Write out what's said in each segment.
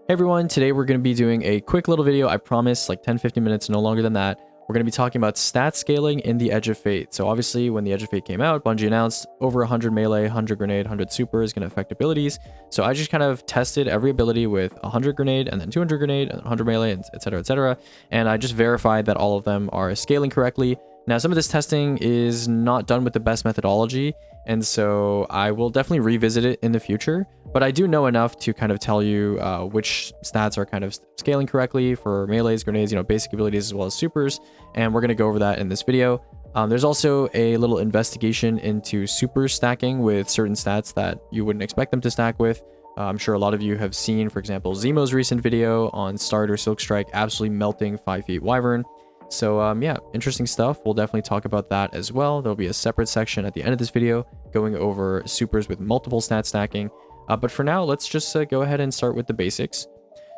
Hey everyone, today we're going to be doing a quick little video, I promise, like 10-15 minutes, no longer than that. We're going to be talking about stat scaling in the Edge of Fate. So obviously when the Edge of Fate came out, Bungie announced over 100 melee, 100 grenade, 100 super is going to affect abilities. So I just kind of tested every ability with 100 grenade and then 200 grenade and 100 melee, and etc, etc. And I just verified that all of them are scaling correctly. Now, some of this testing is not done with the best methodology, and so I will definitely revisit it in the future, but I do know enough to kind of tell you which stats are kind of scaling correctly for melees, grenades, basic abilities as well as supers, and we're going to go over that in this video. There's also a little investigation into super stacking with certain stats that you wouldn't expect them to stack with. I'm sure a lot of you have seen, for example, Zemo's recent video on starter Silkstrike absolutely melting 5 feet Wyvern. So yeah, interesting stuff. We'll definitely talk about that as well. There'll be a separate section at the end of this video going over supers with multiple stat stacking. But for now, let's just go ahead and start with the basics.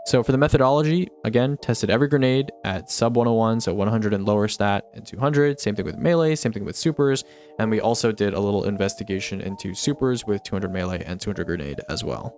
So for the methodology, again, tested every grenade at sub 101, so 100 and lower stat and 200. Same thing with melee, same thing with supers. And we also did a little investigation into supers with 200 melee and 200 grenade as well.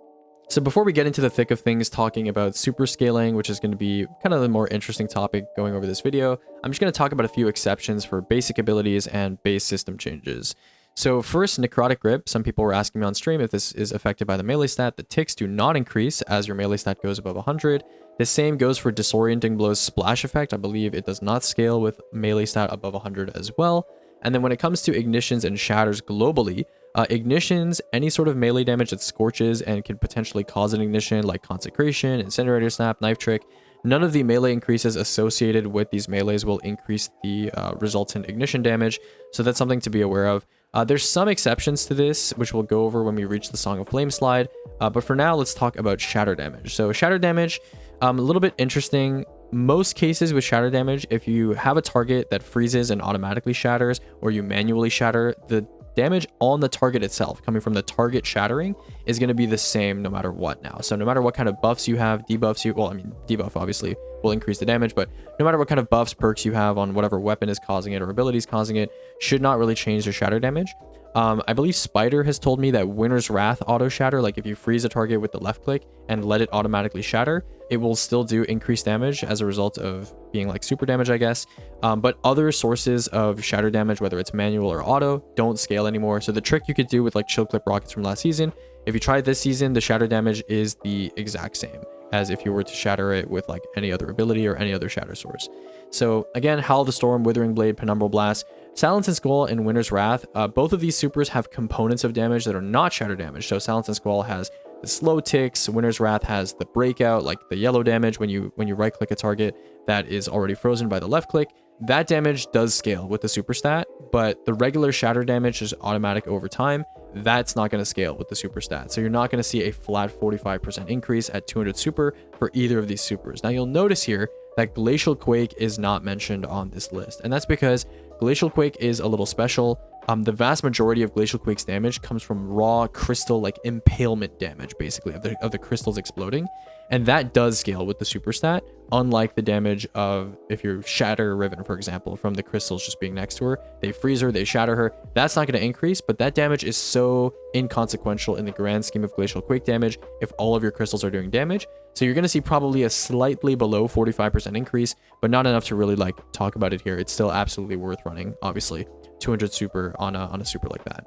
So before we get into the thick of things talking about super scaling, which is going to be kind of the more interesting topic going over this video, I'm just going to talk about a few exceptions for basic abilities and base system changes. So first, necrotic grip. Some people were asking me on stream if this is affected by the melee stat. The ticks do not increase as your melee stat goes above 100. The same goes for disorienting blows splash effect. I believe it does not scale with melee stat above 100 as well. And then when it comes to ignitions and shatters globally, ignitions, any sort of melee damage that scorches and can potentially cause an ignition like Consecration, Incinerator Snap, Knife Trick, none of the melee increases associated with these melees will increase the resultant ignition damage. So that's something to be aware of. There's some exceptions to this, which we'll go over when we reach the Song of Flame slide. But for now, let's talk about shatter damage. So shatter damage, a little bit interesting. Most cases with shatter damage, if you have a target that freezes and automatically shatters, or you manually shatter, the damage on the target itself coming from the target shattering is going to be the same no matter what now. So no matter what kind of buffs you have, debuffs you, well, I mean, debuff obviously will increase the damage, but no matter what kind of buffs, perks you have on whatever weapon is causing it or abilities causing it, should not really change the shatter damage. I believe Spider has told me that Winter's Wrath auto shatter, like if you freeze a target with the left click and let it automatically shatter, it will still do increased damage as a result of being like super damage, I guess. But other sources of shatter damage, whether it's manual or auto, don't scale anymore. So the trick you could do with like chill clip rockets from last season, if you try it this season, the shatter damage is the exact same as if you were to shatter it with like any other ability or any other shatter source. So again, Howl of the Storm, Withering Blade, Penumbral Blast, Silence and Squall, and Winter's Wrath, both of these supers have components of damage that are not shatter damage. So Silence and Squall has the slow ticks, Winter's Wrath has the breakout, like the yellow damage when you right click a target that is already frozen by the left click. That damage does scale with the super stat, but the regular shatter damage is automatic over time. That's not going to scale with the super stat. So you're not going to see a flat 45% increase at 200 super for either of these supers. Now you'll notice here that Glacial Quake is not mentioned on this list, and that's because Glacial Quake is a little special. The vast majority of Glacial Quake's damage comes from raw crystal, like impalement damage, basically, of the crystals exploding. And that does scale with the super stat, unlike the damage of if you shatter Riven, for example, from the crystals just being next to her. They freeze her, they shatter her. That's not going to increase, but that damage is so inconsequential in the grand scheme of Glacial Quake damage if all of your crystals are doing damage. So you're going to see probably a slightly below 45% increase, but not enough to really like talk about it here. It's still absolutely worth running, obviously. 200 super on a super like that.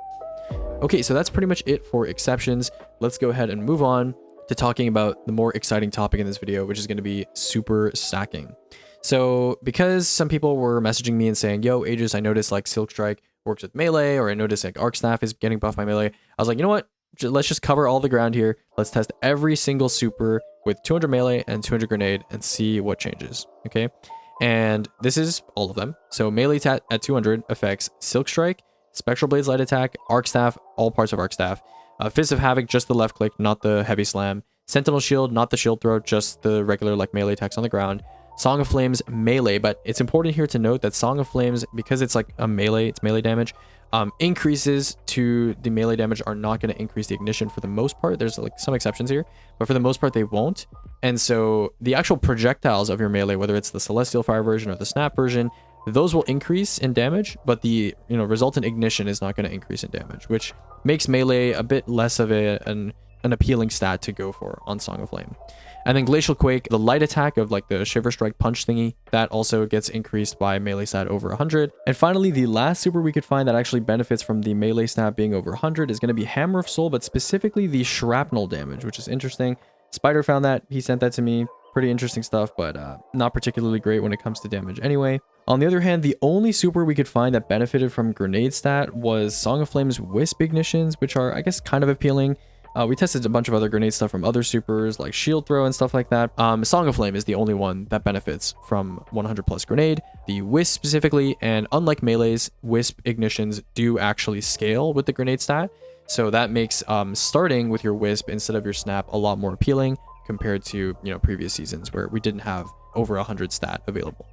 Okay, so that's pretty much it for exceptions. Let's go ahead and move on to talking about the more exciting topic in this video, which is going to be super stacking. So because some people were messaging me and saying, yo, Aegis, I noticed like Silkstrike works with melee, or I noticed like Arc Staff is getting buffed by melee. I was like, you know what? Let's just cover all the ground here. Let's test every single super with 200 melee and 200 grenade and see what changes. Okay. And this is all of them. So melee at 200 affects Silkstrike, Spectral Blade's light attack, Arc Staff, all parts of Arc Staff, Fist of Havoc, just the left click, not the heavy slam, Sentinel Shield, not the shield throw, just the regular like melee attacks on the ground, Song of Flames melee. But it's important here to note that Song of Flames, because it's like a melee, it's melee damage, increases to the melee damage are not going to increase the ignition for the most part. There's like some exceptions here, but for the most part they won't. And so the actual projectiles of your melee, whether it's the Celestial Fire version or the Snap version, those will increase in damage, but the resultant ignition is not going to increase in damage, which makes melee a bit less of an an appealing stat to go for on Song of Flame. And then Glacial Quake, the light attack of like the Shiver Strike punch thingy, that also gets increased by melee stat over 100. And finally, the last super we could find that actually benefits from the melee stat being over 100 is going to be Hammer of Soul, but specifically the shrapnel damage, which is interesting. Spider found that, he sent that to me. Pretty interesting stuff, but not particularly great when it comes to damage anyway. On the other hand, the only super we could find that benefited from grenade stat was Song of Flame's Wisp ignitions, which are, I guess, kind of appealing. We tested a bunch of other grenade stuff from other supers like Shield Throw and stuff like that. Song of Flame is the only one that benefits from 100 plus grenade, the Wisp specifically, and unlike melees, Wisp ignitions do actually scale with the grenade stat. So that makes starting with your Wisp instead of your Snap a lot more appealing compared to, you know, previous seasons where we didn't have over 100 stat available.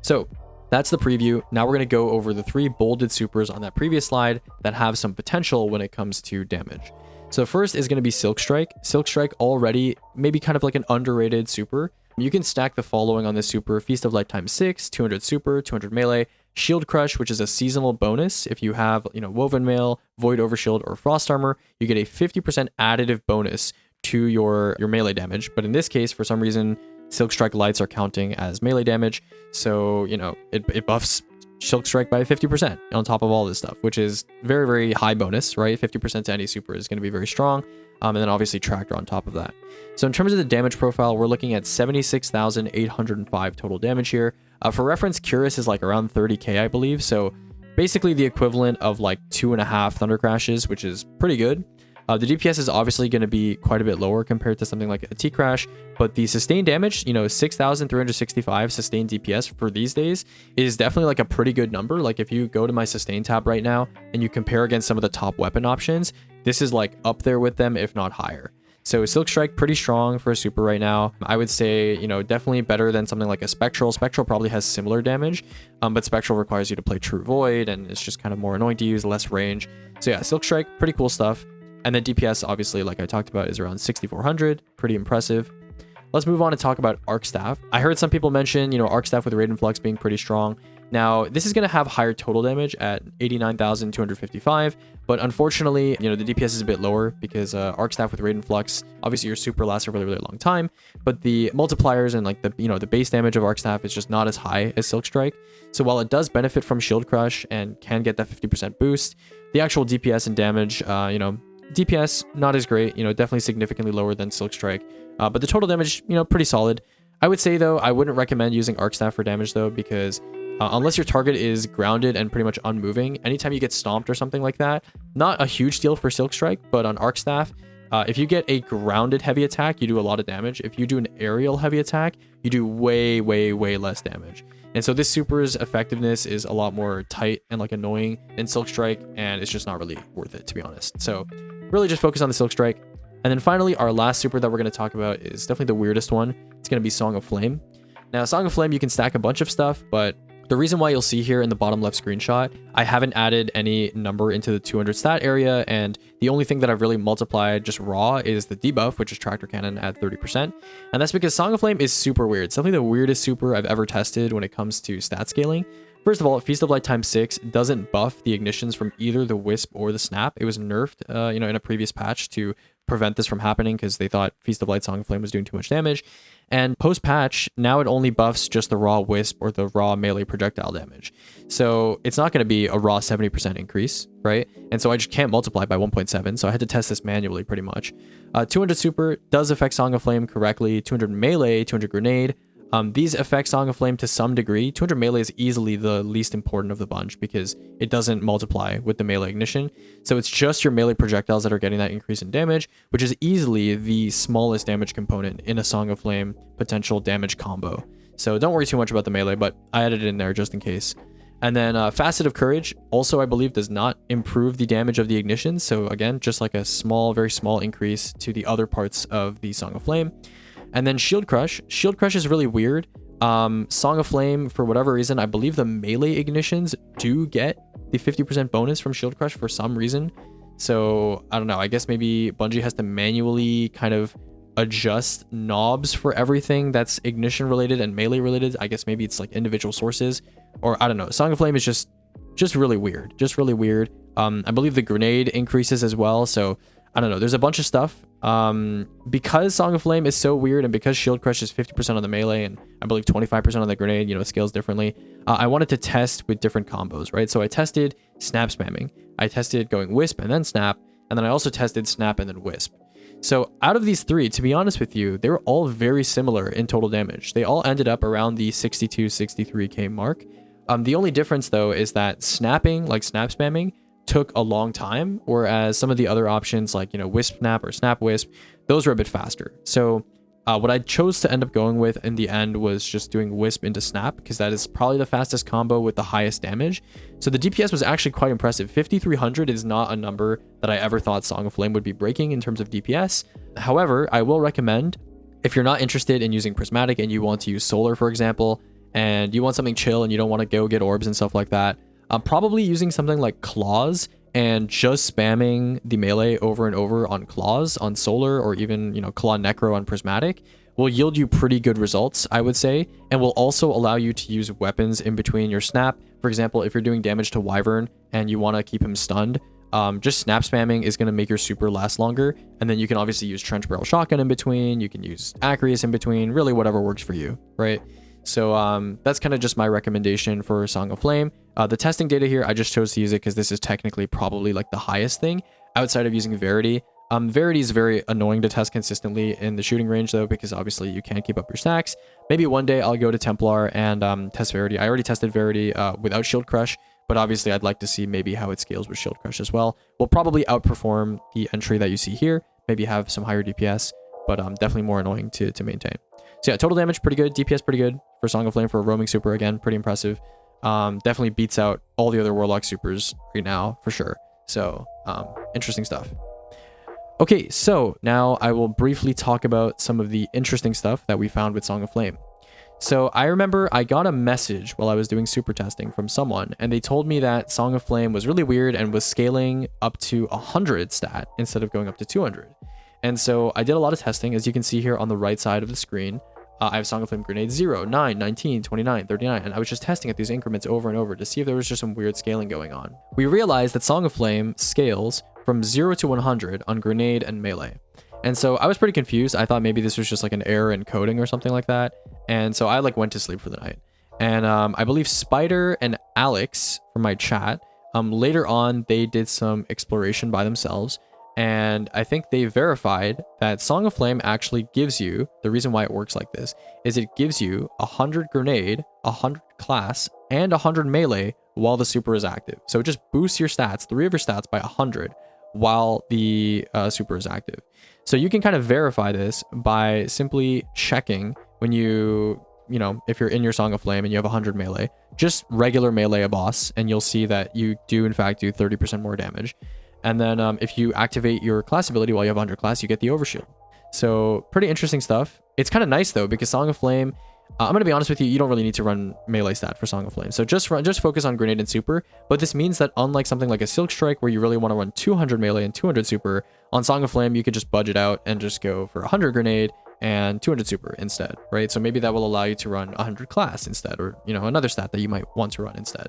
So that's the preview. Now we're going to go over the 3 bolded supers on that previous slide that have some potential when it comes to damage. So first is going to be Silkstrike. Silkstrike already maybe kind of like an underrated super. You can stack the following on this super: Feast of Light times 6, 200 super, 200 melee, Shield Crush, which is a seasonal bonus. If you have, you know, Woven Mail, Void Overshield, or Frost Armor, you get a 50% additive bonus to your melee damage. But in this case, for some reason, Silkstrike lights are counting as melee damage. So, you know, it buffs Silkstrike by 50% on top of all this stuff, which is very, very high bonus, right? 50% to any super is going to be very strong. And then obviously Tractor on top of that. So in terms of the damage profile, we're looking at 76,805 total damage here. For reference, Curious is like around 30k, I believe. So basically the equivalent of like 2.5 Thunder Crashes, which is pretty good. The DPS is obviously going to be quite a bit lower compared to something like a T-Crash, but the sustained damage, you know, 6,365 sustained DPS for these days is definitely like a pretty good number. Like if you go to my sustain tab right now and you compare against some of the top weapon options, this is like up there with them, if not higher. So Silkstrike, pretty strong for a super right now. I would say, you know, definitely better than something like a Spectral. Spectral probably has similar damage, but Spectral requires you to play True Void, and it's just kind of more annoying to use, less range. So yeah, Silkstrike, pretty cool stuff. And then DPS, obviously, like I talked about, is around 6,400. Pretty impressive. Let's move on and talk about Arc Staff. I heard some people mention, you know, Arc Staff with Radiant Flux being pretty strong. Now, this is going to have higher total damage at 89,255, but unfortunately, you know, the DPS is a bit lower because Arc Staff with Radiant Flux, obviously your super lasts a really, really long time, but the multipliers and like the, you know, the base damage of Arc Staff is just not as high as Silkstrike. So while it does benefit from Shield Crush and can get that 50% boost, the actual DPS and damage, you know, DPS, not as great, you know, definitely significantly lower than Silkstrike, but the total damage, you know, pretty solid. I would say, though, I wouldn't recommend using Arc Staff for damage, though, because unless your target is grounded and pretty much unmoving, anytime you get stomped or something like that, not a huge deal for Silkstrike, but on Arc Staff, if you get a grounded heavy attack, you do a lot of damage. If you do an aerial heavy attack, you do way, way, way less damage. And so this super's effectiveness is a lot more tight and like annoying than Silkstrike, and it's just not really worth it, to be honest. So really just focus on the Silkstrike. And then finally, our last super that we're going to talk about is definitely the weirdest one. It's going to be Song of Flame. Now, Song of Flame, you can stack a bunch of stuff, but the reason why you'll see here in the bottom left screenshot, I haven't added any number into the 200 stat area, and the only thing that I've really multiplied just raw is the debuff, which is Tractor Cannon at 30%. And that's because Song of Flame is super weird. It's definitely the weirdest super I've ever tested when it comes to stat scaling. First of all, Feast of Light times 6 doesn't buff the ignitions from either the Wisp or the Snap. It was nerfed, you know, in a previous patch to prevent this from happening because they thought Feast of Light Song of Flame was doing too much damage. And post-patch, now it only buffs just the raw Wisp or the raw melee projectile damage. So it's not going to be a raw 70% increase, right? And so I just can't multiply by 1.7, so I had to test this manually pretty much. 200 super does affect Song of Flame correctly, 200 melee, 200 grenade. These affect Song of Flame to some degree. 200 melee is easily the least important of the bunch because it doesn't multiply with the melee ignition. So it's just your melee projectiles that are getting that increase in damage, which is easily the smallest damage component in a Song of Flame potential damage combo. So don't worry too much about the melee, but I added it in there just in case. And then Facet of Courage also, I believe, does not improve the damage of the ignition. So again, just like a small, very small increase to the other parts of the Song of Flame. And then Shield Crush. Shield Crush is really weird. Song of Flame, for whatever reason, I believe the melee ignitions do get the 50% bonus from Shield Crush for some reason. So I don't know. I guess maybe Bungie has to manually kind of adjust knobs for everything that's ignition related and melee related. I guess maybe it's like individual sources, or I don't know. Song of Flame is just really weird. Just really weird. I believe the grenade increases as well. So I don't know. There's a bunch of stuff Because Song of Flame is so weird, and because Shield Crush is 50% on the melee and I believe 25% on the grenade, you know, it scales differently. I wanted to test with different combos, right? So I tested snap spamming, I tested going wisp and then snap, and then I also tested snap and then wisp. So out of these three, to be honest with you, they were all very similar in total damage. They all ended up around the 62, 63k mark. The only difference though is that snapping, like snap spamming, took a long time, whereas some of the other options like, you know, wisp snap or snap wisp, those were a bit faster. So what I chose to end up going with in the end was just doing wisp into snap, because that is probably the fastest combo with the highest damage. So the DPS was actually quite impressive. 5300 is not a number that I ever thought Song of Flame would be breaking in terms of DPS. However, I will recommend, if you're not interested in using prismatic and you want to use solar, for example, and you want something chill and you don't want to go get orbs and stuff like that, probably using something like claws and just spamming the melee over and over on claws on solar, or even, you know, claw necro on prismatic, will yield you pretty good results, I would say, and will also allow you to use weapons in between your snap. For example, if you're doing damage to Wyvern and you want to keep him stunned, just snap spamming is going to make your super last longer, and then you can obviously use trench barrel shotgun in between, you can use Acreus in between, really whatever works for you, right? So that's kind of just my recommendation for Song of Flame. The testing data here, I just chose to use it because this is technically probably like the highest thing outside of using Verity. Verity is very annoying to test consistently in the shooting range though, because obviously you can't keep up your stacks. Maybe one day I'll go to Templar and test Verity. I already tested Verity without Shield Crush, but obviously I'd like to see maybe how it scales with Shield Crush as well. We'll probably outperform the entry that you see here, maybe have some higher DPS, but definitely more annoying to maintain. So yeah, total damage pretty good, DPS pretty good for Song of Flame for a roaming super, again, pretty impressive. Definitely beats out all the other Warlock supers right now, for sure. So, interesting stuff. Okay, so now I will briefly talk about some of the interesting stuff that we found with Song of Flame. So I remember I got a message while I was doing super testing from someone, and they told me that Song of Flame was really weird and was scaling up to 100 stat instead of going up to 200. And so I did a lot of testing, as you can see here on the right side of the screen. I have Song of Flame grenade 0, 9, 19, 29, 39, and I was just testing at these increments over and over to see if there was just some weird scaling going on. We realized that Song of Flame scales from 0 to 100 on grenade and melee. And so I was pretty confused. I thought maybe this was just like an error in coding or something like that. And so I like went to sleep for the night. And I believe Spider and Alex from my chat, later on, they did some exploration by themselves. And I think they verified that Song of Flame actually gives you, the reason why it works like this, is it gives you 100 grenade, 100 class, and 100 melee while the super is active. So it just boosts your stats, 3 of your stats by 100 while the super is active. So you can kind of verify this by simply checking when you know, if you're in your Song of Flame and you have 100 melee, just regular melee a boss, and you'll see that you do in fact do 30% more damage. And then if you activate your class ability while you have 100 class, you get the overshield. So pretty interesting stuff. It's kind of nice though, because Song of Flame, I'm going to be honest with you, you don't really need to run melee stat for Song of Flame. So just focus on grenade and super. But this means that unlike something like a Silkstrike where you really want to run 200 melee and 200 super, on Song of Flame, you could just budget out and just go for 100 grenade and 200 super instead, right? So maybe that will allow you to run 100 class instead, or, you know, another stat that you might want to run instead.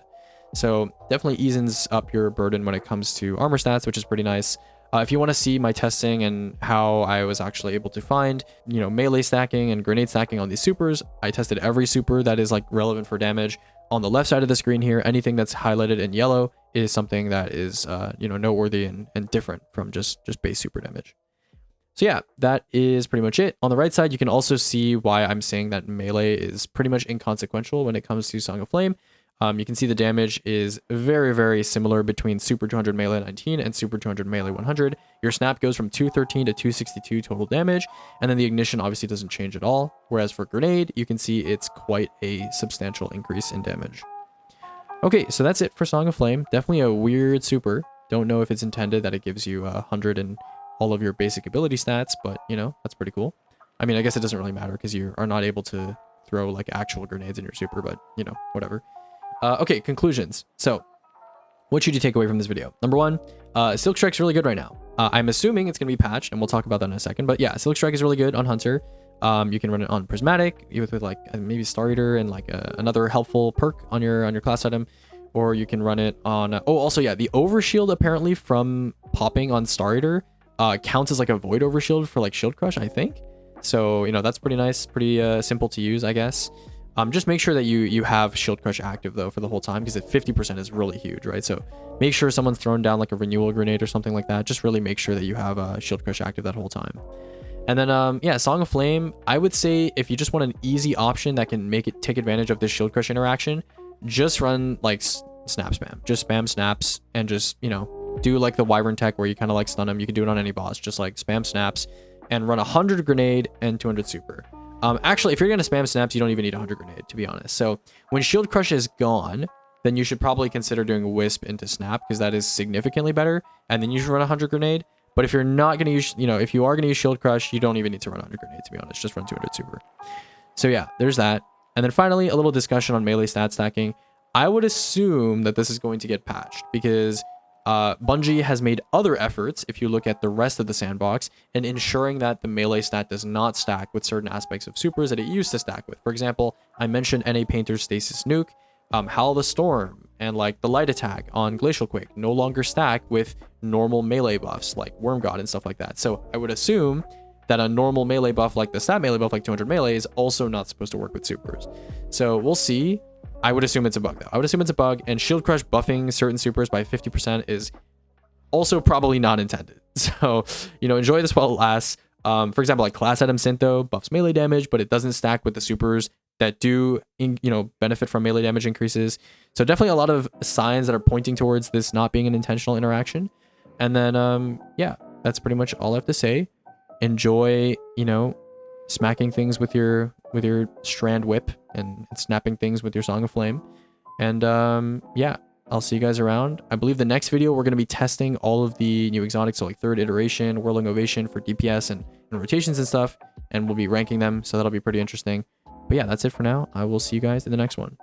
So definitely eases up your burden when it comes to armor stats, which is pretty nice. If you want to see my testing and how I was actually able to find, you know, melee stacking and grenade stacking on these supers, I tested every super that is like relevant for damage. On the left side of the screen here, anything that's highlighted in yellow is something that is, you know, noteworthy and different from just base super damage. So yeah, that is pretty much it. On the right side, you can also see why I'm saying that melee is pretty much inconsequential when it comes to Song of Flame. You can see the damage is very, very similar between Super 200 Melee 19 and Super 200 Melee 100. Your snap goes from 213 to 262 total damage, and then the ignition obviously doesn't change at all. Whereas for Grenade, you can see it's quite a substantial increase in damage. Okay, so that's it for Song of Flame. Definitely a weird super. Don't know if it's intended that it gives you 100 in all of your basic ability stats, but, you know, that's pretty cool. I mean, I guess it doesn't really matter because you are not able to throw, like, actual grenades in your super, but, you know, whatever. Okay, conclusions. So, what should you take away from this video? Number one, Silkstrike's really good right now. I'm assuming it's going to be patched, and we'll talk about that in a second. But yeah, Silkstrike is really good on Hunter. You can run it on Prismatic with like maybe Star Eater and like another helpful perk on your class item, or you can run it on. Oh, also yeah, the overshield apparently from popping on Star Eater counts as like a void overshield for like shield crush, I think. So, you know, that's pretty nice, pretty simple to use, I guess. Just make sure that you have shield crush active though for the whole time, because at 50% is really huge, right? So make sure someone's thrown down like a renewal grenade or something like that. Just really make sure that you have shield crush active that whole time. And then yeah, Song of Flame, I would say if you just want an easy option that can make it take advantage of this shield crush interaction, just run like snap spam. Just spam snaps and just, you know, do like the Wyvern tech where you kind of like stun them. You can do it on any boss. Just like spam snaps and run 100 grenade and 200 super. Actually, if you're going to spam snaps, you don't even need 100 grenade, to be honest. So when shield crush is gone, then you should probably consider doing wisp into snap, because that is significantly better. And then you should run 100 grenade. But if you're not going to use, you know, if you are going to use shield crush, you don't even need to run 100 grenade, to be honest. Just run 200 super. So yeah, there's that. And then finally, a little discussion on melee stat stacking. I would assume that this is going to get patched, because Bungie has made other efforts, if you look at the rest of the sandbox, in ensuring that the melee stat does not stack with certain aspects of supers that it used to stack with. For example, I mentioned NA Painter's Stasis Nuke, Howl of the Storm, and like the light attack on Glacial Quake no longer stack with normal melee buffs like Worm God and stuff like that. So I would assume that a normal melee buff like the stat melee buff like 200 melee is also not supposed to work with supers. So we'll see. I would assume it's a bug though. I would assume it's a bug, and shield crush buffing certain supers by 50% is also probably not intended. So, you know, enjoy this while it lasts. For example, like class item Syntho buffs melee damage, but it doesn't stack with the supers that do, you know, benefit from melee damage increases. So definitely a lot of signs that are pointing towards this not being an intentional interaction. And then, yeah, that's pretty much all I have to say. Enjoy, you know, smacking things with your strand whip and snapping things with your Song of Flame. And yeah, I'll see you guys around. I believe the next video we're going to be testing all of the new exotics, so like third iteration, Whirling Ovation for DPS and rotations and stuff, and we'll be ranking them, so that'll be pretty interesting. But yeah, that's it for now. I will see you guys in the next one.